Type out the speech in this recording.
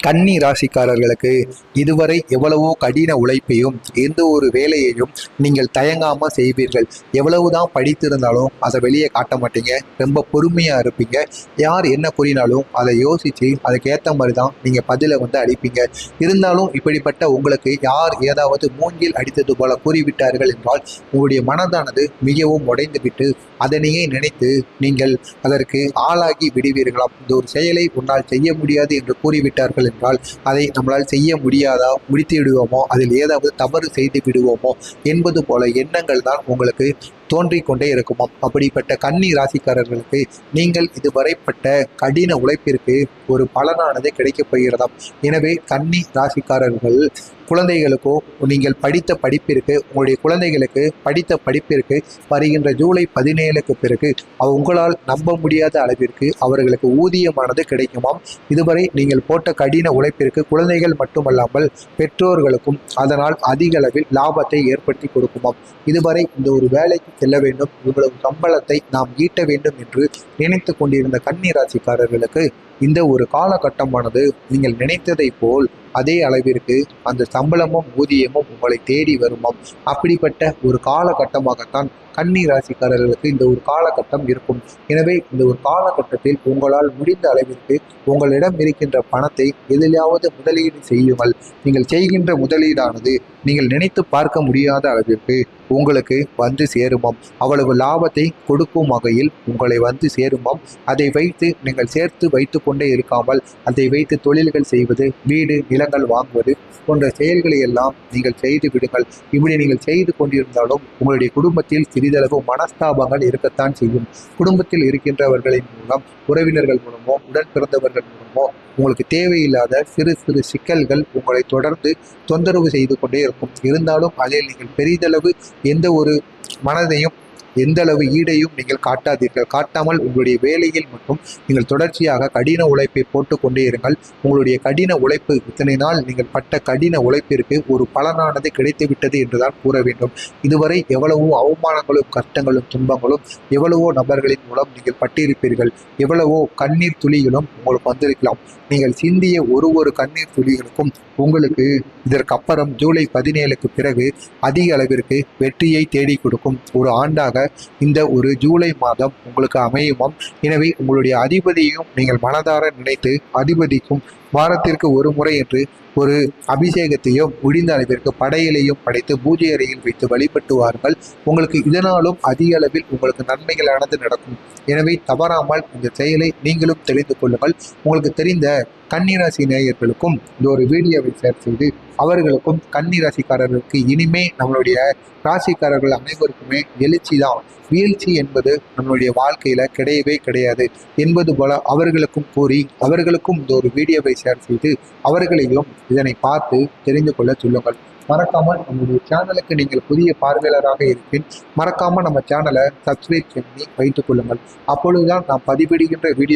கன்னி ராசிக்காரர்களுக்கு இதுவரை எவ்வளவோ கடின உழைப்பையும் எந்த ஒரு வேலையையும் நீங்கள் தயங்காமல் செய்வீர்கள். எவ்வளவுதான் படித்திருந்தாலும் அதை வெளியே காட்ட மாட்டீங்க. ரொம்ப பொறுமையாக இருப்பீங்க. யார் என்ன கூறினாலும் அதை யோசித்து அதுக்கேற்ற மாதிரி தான் நீங்கள் பதிலை அளிப்பீங்க. இருந்தாலும் இப்படிப்பட்ட உங்களுக்கு யார் ஏதாவது மூங்கில் அடித்தது போல கூறிவிட்டார்கள் என்றால் உங்களுடைய மனதானது மிகவும் உடைந்து விட்டு அதனையே நினைத்து நீங்கள் அதற்கு ஆளாகி விடுவீர்களாம். இந்த ஒரு செயலை உன்னால் செய்ய முடியாது என்று கூறிவிட்டார்கள் என்றால் அதை நம்மளால் செய்ய முடியாதா, முடித்து விடுவோமோ, அதில் ஏதாவது தவறு செய்து விடுவோமோ என்பது போல எண்ணங்கள் தான் உங்களுக்கு தோன்றிக்கொண்டே இருக்குமாம். அப்படிப்பட்ட கன்னி ராசிக்காரர்களுக்கு நீங்கள் இதுவரைப்பட்ட கடின உழைப்பிற்கு ஒரு பலனானது கிடைக்கப் போகிறதாம். எனவே கன்னி ராசிக்காரர்கள் குழந்தைகளுக்கோ நீங்கள் படித்த படிப்பிற்கு உங்களுடைய குழந்தைகளுக்கு படித்த படிப்பிற்கு வருகின்ற ஜூலை 17க்கு பிறகு உங்களால் நம்ப முடியாத அளவிற்கு அவர்களுக்கு ஊதியமானது கிடைக்குமாம். இதுவரை நீங்கள் போட்ட கடின உழைப்பிற்கு குழந்தைகள் மட்டுமல்லாமல் பெற்றோர்களுக்கும் அதனால் அதிக அளவில் லாபத்தை ஏற்படுத்தி கொடுக்குமாம். இதுவரை இந்த ஒரு வேலைக்கு செல்ல வேண்டும், இவ்வளவு சம்பளத்தை நாம் ஈட்ட வேண்டும் என்று நினைத்து கொண்டிருந்த கன்னி ராசிக்காரர்களுக்கு இந்த ஒரு காலகட்டமானது நீங்கள் நினைத்ததை போல் அதே அளவிற்கு அந்த சம்பளமும் ஊதியமும் உங்களை தேடி வருமாம். அப்படிப்பட்ட ஒரு காலகட்டமாகத்தான் கன்னி ராசிக்காரர்களுக்கு இந்த ஒரு காலகட்டம் இருக்கும். எனவே இந்த ஒரு காலகட்டத்தில் உங்களால் முடிந்த அளவிற்கு உங்களிடம் இருக்கின்ற பணத்தை எதிலாவது முதலீடு செய்யுங்கள். நீங்கள் செய்கின்ற முதலீடானது நீங்கள் நினைத்து பார்க்க முடியாத அளவிற்கு உங்களுக்கு வந்து சேருமாம். அவ்வளவு லாபத்தை கொடுக்கும் வகையில் உங்களை வந்து சேருமாம். அதை வைத்து நீங்கள் சேர்த்து வைத்து கொண்டே இருக்காமல் அதை வைத்து தொழில்கள் செய்வது, வீடு நிலங்கள் வாங்குவது போன்ற செயல்களை எல்லாம் நீங்கள் செய்து விடுங்கள். இப்படி நீங்கள் செய்து கொண்டிருந்தாலும் உங்களுடைய குடும்பத்தில் சிறிதளவு மனஸ்தாபங்கள் இருக்கத்தான் செய்யும். குடும்பத்தில் இருக்கின்றவர்களின் மூலம், உறவினர்கள் மூலமோ, உடன் பிறந்தவர்கள் மூலமோ உங்களுக்கு தேவையில்லாத சிறு சிறு சிக்கல்கள் உங்களை தொடர்ந்து தொந்தரவு செய்து கொண்டே இருக்கும். இருந்தாலும் அதில் நீங்கள் பெரிதளவு எந்த ஒரு மனதையும் எந்த அளவு ஈடையும் நீங்கள் காட்டாதீர்கள். காட்டாமல் உங்களுடைய வேலையில் மட்டும் நீங்கள் தொடர்ச்சியாக கடின உழைப்பை போட்டு கொண்டே இருங்கள். உங்களுடைய கடின உழைப்பு இத்தனை நாள் நீங்கள் பட்ட கடின உழைப்பிற்கு ஒரு பலனானது கிடைத்துவிட்டது என்றுதான் கூற வேண்டும். இதுவரை எவ்வளவோ அவமானங்களும் கஷ்டங்களும் துன்பங்களும் எவ்வளவோ நபர்களின் மூலம் நீங்கள் பட்டிருப்பீர்கள். எவ்வளவோ கண்ணீர் துளிகளும் உங்களுக்கு வந்திருக்கலாம். நீங்கள் சிந்திய ஒரு கண்ணீர் துளிகளுக்கும் உங்களுக்கு இதற்கப்புறம் ஜூலை 17க்கு பிறகு அதிக அளவிற்கு வெற்றியை தேடி கொடுக்கும் ஒரு ஆண்டாக இந்த ஒரு ஜூலை மாதம் உங்களுக்கு அமையுமாம். எனவே உங்களுடைய அதிபதியையும் நீங்கள் மனதார நினைத்து அதிபதிக்கும் வாரத்திற்கு ஒரு முறை என்று ஒரு அபிஷேகத்தையும் முடிந்த அளவிற்கு படையிலையும் படைத்து பூஜை அறையில் வைத்து வழிபட்டுவார்கள். உங்களுக்கு இதனாலும் அதிக அளவில் உங்களுக்கு நன்மைகளானது நடக்கும். எனவே தவறாமல் இந்த செயலை நீங்களும் தெரிந்து கொள்ளுங்கள். உங்களுக்கு தெரிந்த கன்னிராசி நேயர்களுக்கும் இந்த ஒரு வீடியோவை ஷேர் செய்து அவர்களுக்கும் கன்னிராசிக்காரர்களுக்கு இனிமே நம்மளுடைய ராசிக்காரர்கள் அனைவருக்குமே எழுச்சி தான், வீழ்ச்சி என்பது நம்மளுடைய வாழ்க்கையில கிடையவே கிடையாது என்பது போல அவர்களுக்கும் கூறி அவர்களுக்கும் இந்த ஒரு வீடியோவை ஷேர் செய்து அவர்களையும் இதனை பார்த்து தெரிந்து கொள்ள சொல்லுங்கள். மறக்காமல் நம்முடைய சேனலுக்கு நீங்கள் புதிய பார்வையாளராக இருப்பின் மறக்காமல் நம்ம சேனலை சப்ஸ்கிரைப் பண்ணி வைத்துக் கொள்ளுங்கள். அப்பொழுதுதான் நாம் பதிவிடுகின்ற வீடியோ